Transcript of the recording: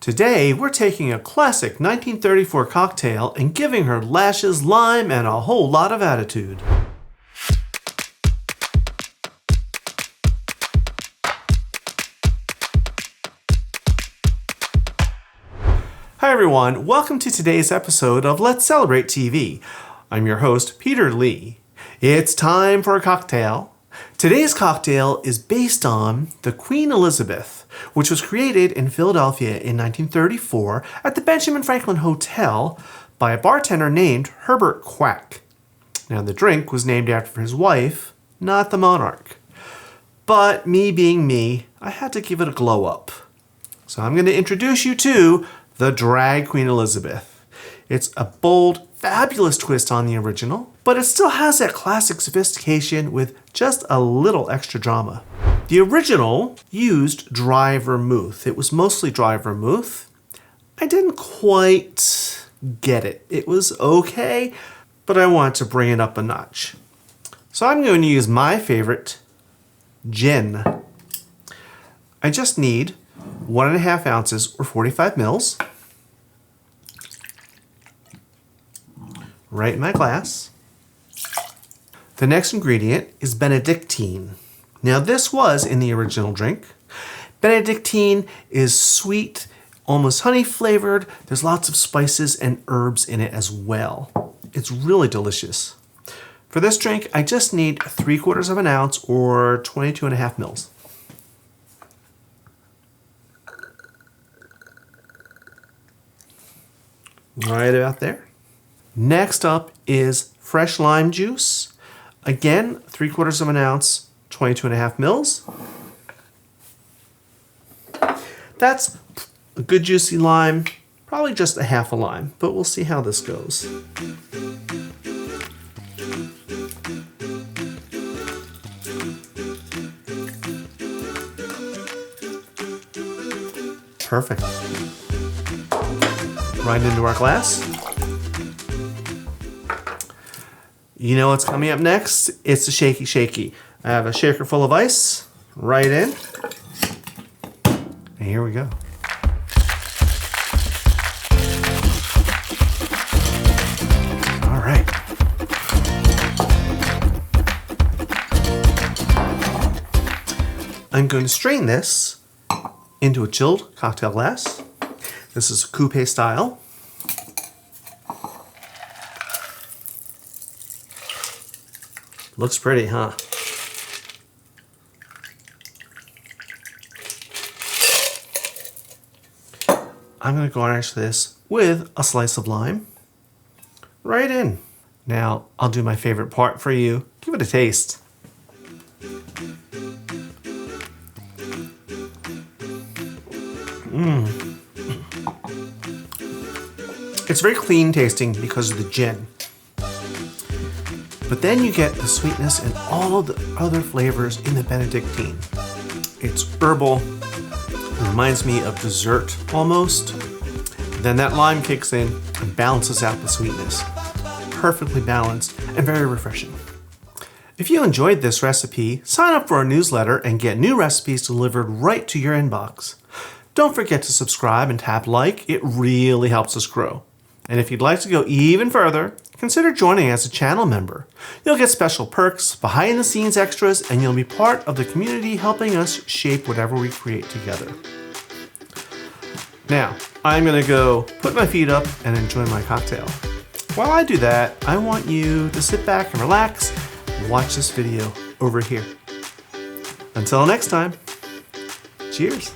Today, we're taking a classic 1934 cocktail and giving her lashes, lime, and a whole lot of attitude. Hi everyone, welcome to today's episode of Let's Celebrate TV. I'm your host, Peter Lee. It's time for a cocktail. Today's cocktail is based on the Queen Elizabeth, which was created in Philadelphia in 1934 at the Benjamin Franklin Hotel by a bartender named Herbert Quack. Now the drink was named after his wife, not the monarch. But me being me, I had to give it a glow up. So I'm going to introduce you to the Drag Queen Elizabeth. It's a bold, fabulous twist on the original, but it still has that classic sophistication with just a little extra drama. The original used dry vermouth. It was mostly dry vermouth. I didn't quite get it. It was okay, but I wanted to bring it up a notch. So I'm going to use my favorite, gin. I just need 1.5 ounces or 45 mils. Right in my glass. The next ingredient is Benedictine. Now this was in the original drink. Benedictine is sweet, almost honey flavored. There's lots of spices and herbs in it as well. It's really delicious. For this drink, I just need 3/4 ounce or 22.5 mils. Right about there. Next up is fresh lime juice. Again, 3/4 ounce, 22.5 mils. That's a good juicy lime, probably just a half a lime, but we'll see how this goes. Perfect. Right into our glass. You know what's coming up next? It's a shaky shaky. I have a shaker full of ice, right in. And here we go. All right. I'm going to strain this into a chilled cocktail glass. This is coupe style. Looks pretty, huh? I'm going to garnish this with a slice of lime. Right in. Now, I'll do my favorite part for you. Give it a taste. It's very clean tasting because of the gin. But then you get the sweetness and all the other flavors in the Benedictine. It's herbal. It reminds me of dessert almost. Then that lime kicks in and balances out the sweetness. Perfectly balanced and very refreshing. If you enjoyed this recipe, sign up for our newsletter and get new recipes delivered right to your inbox. Don't forget to subscribe and tap like. It really helps us grow. And if you'd like to go even further, consider joining as a channel member. You'll get special perks, behind-the-scenes extras, and you'll be part of the community helping us shape whatever we create together. Now, I'm going to go put my feet up and enjoy my cocktail. While I do that, I want you to sit back and relax and watch this video over here. Until next time, cheers.